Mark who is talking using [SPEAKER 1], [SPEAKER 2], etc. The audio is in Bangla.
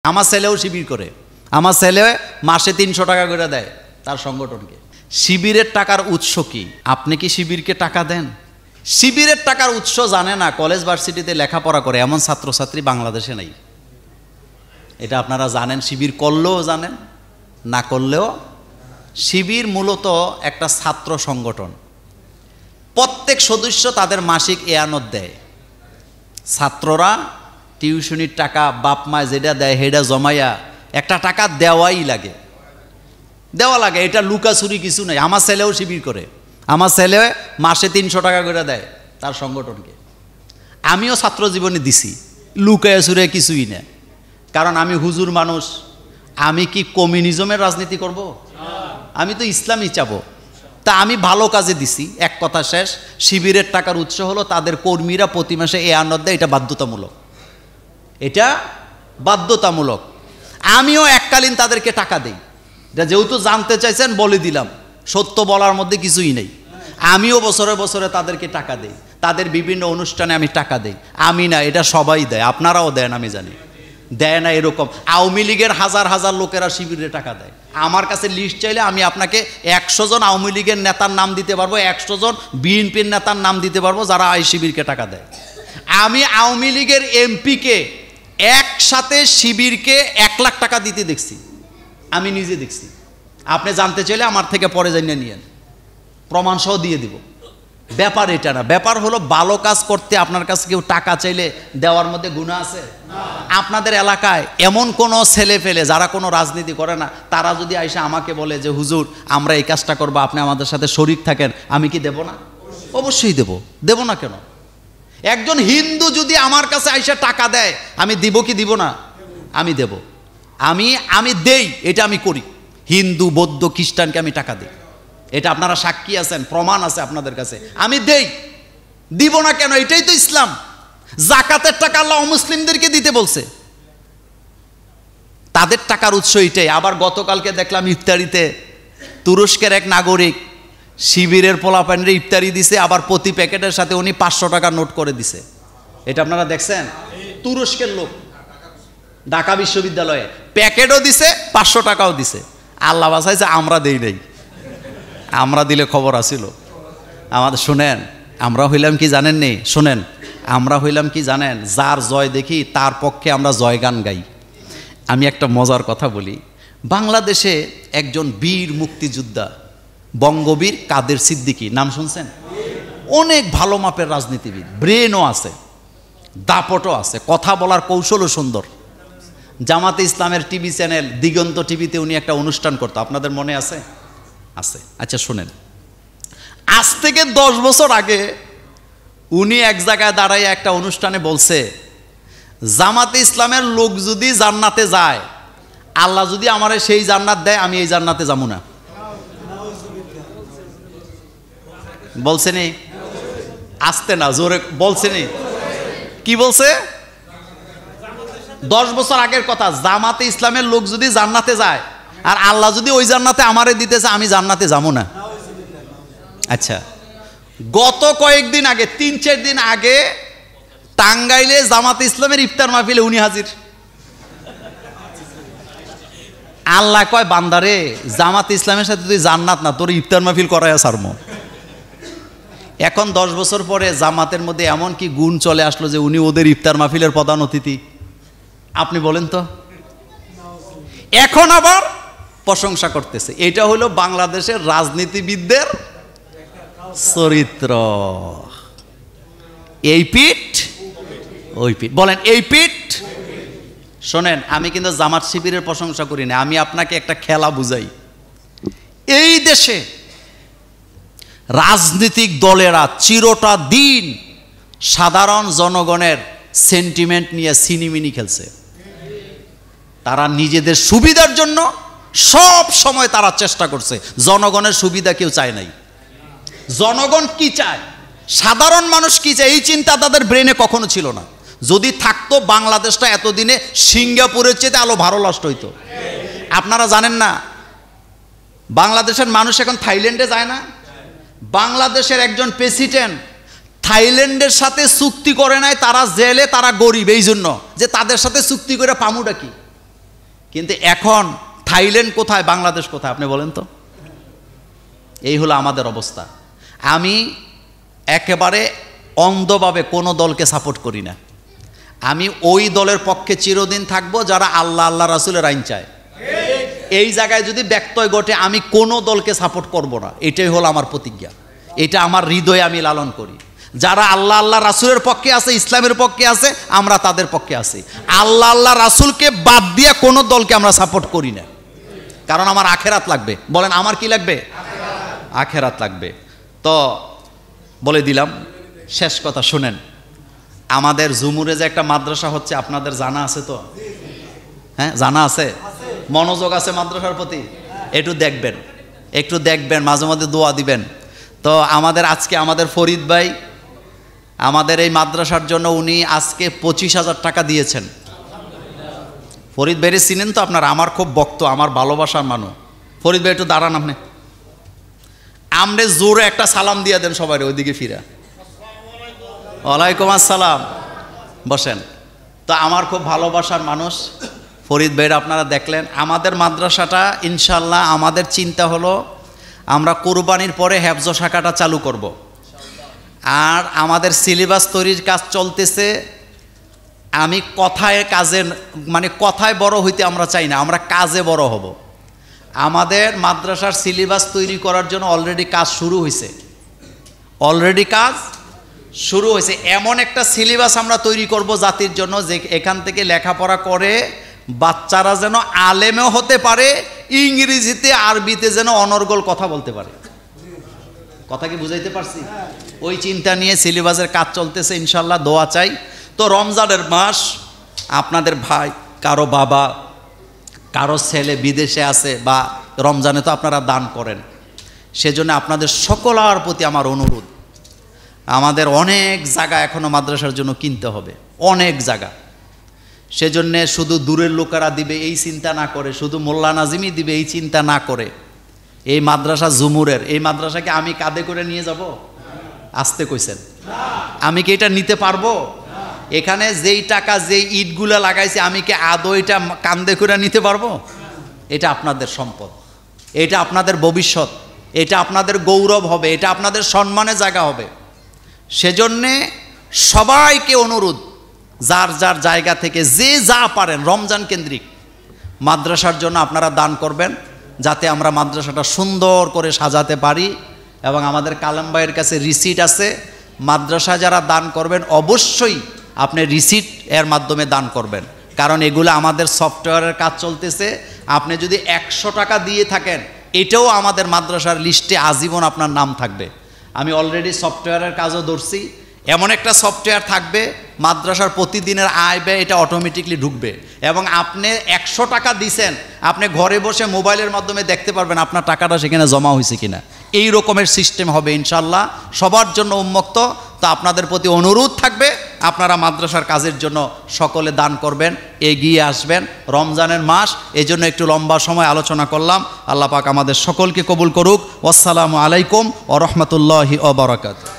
[SPEAKER 1] আমার ছেলেও শিবির করে, আমার ছেলে মাসে 300 টাকা করে দেয় তার সংগঠনকে। শিবিরের টাকার উৎস কি? আপনি কি শিবিরকে টাকা দেন? শিবিরের টাকার উৎস জানে না, কলেজ ভার্সিটিতে লেখাপড়া করে এমন ছাত্রছাত্রী বাংলাদেশে নেই। এটা আপনারা জানেন, শিবির করলেও জানেন, না করলেও। শিবির মূলত একটা ছাত্র সংগঠন। প্রত্যেক সদস্য তাদের মাসিক এয়ানত দেয়। ছাত্ররা টিউশনির টাকা বাপ মা যেটা দেয় সেটা জমাইয়া একটা টাকা দেওয়া লাগে। এটা লুকাচুরি কিছু নেই। আমার ছেলেও শিবির করে, আমার ছেলে মাসে 300 টাকা করে দেয় তার সংগঠনকে। আমিও ছাত্র জীবনে দিছি, লুকায় চুরে কিছুই না। কারণ আমি হুজুর মানুষ, আমি কি কমিউনিজমের রাজনীতি করব? আমি তো ইসলামই চাবো। তা আমি ভালো কাজে দিছি। এক কথা শেষ। শিবিরের টাকার উৎস হলো তাদের কর্মীরা প্রতি মাসে এয়ানত দেয়, এটা বাধ্যতামূলক। এটা বাধ্যতামূলক। আমিও এককালীন তাদেরকে টাকা দেই। এটা যেহেতু জানতে চাইছেন বলে দিলাম, সত্য বলার মধ্যে কিছুই নেই। আমিও বছরে বছরে তাদেরকে টাকা দেই, তাদের বিভিন্ন অনুষ্ঠানে আমি টাকা দেই। আমি না, এটা সবাই দেয়, আপনারাও দেন আমি জানি। দেয় না এরকম আওয়ামী লীগের হাজার হাজার লোকেরা শিবিরে টাকা দেয়। আমার কাছে লিস্ট চাইলে আমি আপনাকে 100 জন আওয়ামী লীগের নেতার নাম দিতে পারবো, 100 জন বিএনপির নেতার নাম দিতে পারবো যারা এই শিবিরকে টাকা দেয়। আমি আওয়ামী লীগের এমপিকে একসাথে শিবিরকে 1 লাখ টাকা দিতে দেখছি, আমি নিজে দেখছি। আপনি জানতে চাইলে আমার থেকে পরে জানিয়ে নিয়েন, প্রমাণ সহ দিয়ে দিব। ব্যাপার এটা না, ব্যাপার হলো ভালো কাজ করতে আপনার কাছে কেউ টাকা চাইলে দেওয়ার মধ্যে গুনাহ আছে? আপনাদের এলাকায় এমন কোনো ছেলে ফেলে যারা কোনো রাজনীতি করে না, তারা যদি আইসা আমাকে বলে যে হুজুর আমরা এই কাজটা করবো, আপনি আমাদের সাথে শরীক থাকেন, আমি কি দেব না? অবশ্যই দেব না কেন? একজন হিন্দু যদি আমার কাছে আইসা টাকা দেয়, আমি দিব কি দিব না? আমি দেব। আমি দেই, এটা আমি করি। হিন্দু বৌদ্ধ খ্রিস্টানকে আমি টাকা দিই, এটা আপনারা সাক্ষী আছেন, প্রমাণ আছে আপনাদের কাছে। আমি দেই, দিব না কেন? এটাই তো ইসলাম। জাকাতের টাকা আল্লাহ অমুসলিমদেরকে দিতে বলছে, তাদের টাকার উৎস এটাই। আবার গতকালকে দেখলাম ইফতারিতে তুরস্কের এক নাগরিক শিবিরের পোলাপানরে ইফতারি দিছে, আবার প্রতি প্যাকেটের সাথে উনি 500 টাকা নোট করে দিছে। এটা আপনারা দেখছেন? তুরস্কের লোক ঢাকা বিশ্ববিদ্যালয়ে প্যাকেটও দিছে, 500 টাকাও দিছে। আল্লাহ বাঁচাইছে, আমরা দেই নাই। আমরা দিলে খবর আসিল আমাদের। শুনেন, আমরা হইলাম কি জানেন নি? শুনেন, আমরা হইলাম কি জানেন? যার জয় দেখি তার পক্ষে আমরা জয়গান গাই। আমি একটা মজার কথা বলি। বাংলাদেশে একজন বীর মুক্তিযোদ্ধা বঙ্গবীর কাদের সিদ্দিকী, নাম শুনছেন? অনেক ভালো মাপের রাজনীতিবিদ, ব্রেনও আছে, দাপটও আছে, কথা বলার কৌশলও সুন্দর। জামাতে ইসলামের টিভি চ্যানেল দিগন্ত টিভিতে উনি একটা অনুষ্ঠান করতো, আপনাদের মনে আছে? আছে। আচ্ছা শুনেন, আজ থেকে 10 বছর আগে উনি এক জায়গায় দাঁড়ায় একটা অনুষ্ঠানে বলছে, জামাতে ইসলামের লোক যদি জান্নাতে যায়, আল্লাহ যদি আমারে সেই জান্নাত দেয়, আমি এই জান্নাতে যাবো না। বলছেনি? আসতে না, জোরে বলছেনি? কি বলছে? 10 বছর আগের কথা। জামাতে ইসলামের লোক যদি জান্নাতে যায়, আর আল্লাহ যদি ওই জান্নাতে আমারে দিতেছে, আমি জান্নাতে যাবো না। আচ্ছা, গত কয়েকদিন আগে, 3-4 দিন আগে টাঙ্গাইলে জামাতে ইসলামের ইফতার মাহফিলে উনি হাজির। আল্লাহ কয়, বান্দারে জামাতে ইসলামের সাথে তুই জান্নাত না, তোর ইফতার মাহফিল করায় সারমো। এখন 10 বছর পরে জামাতের মধ্যে এমন কি গুণ চলে আসলো যে উনি ওদের ইফতার মাহফিলের প্রধান অতিথি? আপনি বলেন তো। এখন আবার প্রশংসা করতেছে। এটা হলো বাংলাদেশের রাজনীতিবিদদের চরিত্র। এই পিঠ ওই পিঠ, বলেন এই পিঠ। শোনেন, আমি কিন্তু জামাত শিবিরের প্রশংসা করি না, আমি আপনাকে একটা খেলা বুঝাই। এই দেশে রাজনৈতিক দলেরা চিরটা দিন সাধারণ জনগণের সেন্টিমেন্ট নিয়ে সিনিমিনি খেলছে। তারা নিজেদের সুবিধার জন্য সব সময় তারা চেষ্টা করছে। জনগণের সুবিধা কেউ চায় নাই। জনগণ কি চায়, সাধারণ মানুষ কি চায়, এই চিন্তা তাদের ব্রেনে কখনো ছিল না। যদি থাকতো, বাংলাদেশটা এতদিনে সিঙ্গাপুরের চেয়ে আলো ভালো নষ্ট হইতো। আপনারা জানেন না, বাংলাদেশের মানুষ এখন থাইল্যান্ডে যায় না। বাংলাদেশের একজন প্রেসিডেন্ট থাইল্যান্ডের সাথে চুক্তি করে নাই, তারা জেলে, তারা গরিব, এই জন্য যে তাদের সাথে চুক্তি করে পামুটা কি। কিন্তু এখন থাইল্যান্ড কোথায়, বাংলাদেশ কোথায় আপনি বলেন তো? এই হলো আমাদের অবস্থা। আমি একেবারে অন্ধভাবে কোনো দলকে সাপোর্ট করি না। আমি ওই দলের পক্ষে চিরদিন থাকবো যারা আল্লাহ আল্লাহ রাসূলের আইন চায়। এই জায়গায় যদি ব্যত্যয় ঘটে আমি কোনো দলকে সাপোর্ট করব না, এটাই হলো আমার প্রতিজ্ঞা। এটা আমার হৃদয়ে আমি লালন করি। যারা আল্লাহ আল্লাহ রাসূলের পক্ষে আছে, ইসলামের পক্ষে আছে, আমরা তাদের পক্ষে আছি। আল্লাহ আল্লাহ রাসূলকে বাদ দিয়ে কোনো দলকে আমরা সাপোর্ট করি না, কারণ আমার আখেরাত লাগবে। বলেন আমার কি লাগবে? আখেরাত লাগবে। তো বলে দিলাম, শেষ কথা শুনেন, আমাদের জুমুরে যে একটা মাদ্রাসা হচ্ছে আপনাদের জানা আছে তো? হ্যাঁ, জানা আছে? মনোযোগ আছে মাদ্রাসার প্রতি? একটু দেখবেন, মাঝে মাঝে দোয়া দিবেন। তো আজকে আমাদের ফরিদ ভাই আমাদের এই মাদ্রাসার জন্য উনি আজকে 25,000 টাকা দিয়েছেন। ফরিদ ভাইরে চিনেন তো আপনারা? আমার খুব ভক্ত, আমার ভালোবাসার মানুষ। ফরিদ ভাই একটু দাঁড়ান, আপনি জোরে একটা সালাম দিয়ে দেন সবাই ওইদিকে ফিরা। ওয়ালাইকুম আসসালাম, বসেন। তো আমার খুব ভালোবাসার মানুষ ফরিদ ভাইরা আপনারা দেখলেন। আমাদের মাদ্রাসাটা ইনশাল্লাহ আমাদের চিন্তা হলো আমরা কোরবানির পরে হেফজ শাখাটা চালু করব। আর আমাদের সিলেবাস তৈরির কাজ চলতেছে। আমি কথায় বড় হইতে আমরা চাই না, আমরা কাজে বড় হব। আমাদের মাদ্রাসার সিলেবাস তৈরি করার জন্য অলরেডি কাজ শুরু হয়েছে। এমন একটা সিলেবাস আমরা তৈরি করব জাতির জন্য, যে এখান থেকে লেখাপড়া করে বাচ্চারা যেন আলেমও হতে পারে, ইংরেজিতে আরবিতে যেন অনর্গল কথা বলতে পারে। কথা কি বুঝাইতে পারছি? ওই চিন্তা নিয়ে সিলেবাসের কাজ চলতেছে, ইনশাল্লাহ দোয়া চাই। তো রমজানের মাস, আপনাদের ভাই, কারো বাবা, কারো ছেলে বিদেশে আছে, বা রমজানে তো আপনারা দান করেন, সেজন্য আপনাদের সকলের প্রতি আমার অনুরোধ, আমাদের অনেক জায়গা এখনো মাদ্রাসার জন্য কিনতে হবে, অনেক জায়গা। সেজন্যে শুধু দূরের লোকেরা দিবে এই চিন্তা না করে, শুধু মোল্লা নাজিমই দিবে এই চিন্তা না করে, এই মাদ্রাসা জুমুরের, এই মাদ্রাসাকে আমি কাঁধে করে নিয়ে যাব? আসতে কইছেন, আমি কি এটা নিতে পারবো? এখানে যেই টাকা, যেই ইটগুলা লাগাইছে, আমি কি আদৌ এটা কাঁধে করে নিতে পারবো? এটা আপনাদের সম্পদ, এটা আপনাদের ভবিষ্যৎ, এটা আপনাদের গৌরব হবে, এটা আপনাদের সম্মানের জায়গা হবে। সেজন্যে সবাইকে অনুরোধ, যার যার জায়গা থেকে যে যা পারেন রমজান কেন্দ্রিক মাদ্রাসার জন্য আপনারা দান করবেন, যাতে আমরা মাদ্রাসাটা সুন্দর করে সাজাতে পারি। এবং আমাদের কালাম ভাইয়ের কাছে রিসিট আছে, মাদ্রাসা যারা দান করবেন অবশ্যই আপনি রিসিট এর মাধ্যমে দান করবেন, কারণ এগুলো আমাদের সফটওয়্যারের কাজ চলতেছে। আপনি যদি 100 টাকা দিয়ে থাকেন, এটাও আমাদের মাদ্রাসার লিস্টে আজীবন আপনার নাম থাকবে। আমি অলরেডি সফটওয়্যারের কাজও ধরছি। এমন একটা সফটওয়্যার থাকবে, মাদ্রাসার প্রতিদিনের আয় ব্যয় এটা অটোমেটিকলি ঢুকবে, এবং আপনি 100 টাকা দিছেন, আপনি ঘরে বসে মোবাইলের মাধ্যমে দেখতে পারবেন আপনার টাকাটা সেখানে জমা হয়েছে কিনা। এই রকমের সিস্টেম হবে ইনশাল্লাহ, সবার জন্য উন্মুক্ত। তো আপনাদের প্রতি অনুরোধ থাকবে, আপনারা মাদ্রাসার কাজের জন্য সকলে দান করবেন, এগিয়ে আসবেন। রমজানের মাস, এই জন্য একটু লম্বা সময় আলোচনা করলাম। আল্লাহ পাক আমাদের সকলকে কবুল করুক। আসসালামু আলাইকুম ওয়া রাহমাতুল্লাহি ওয়া বারাকাতুহু।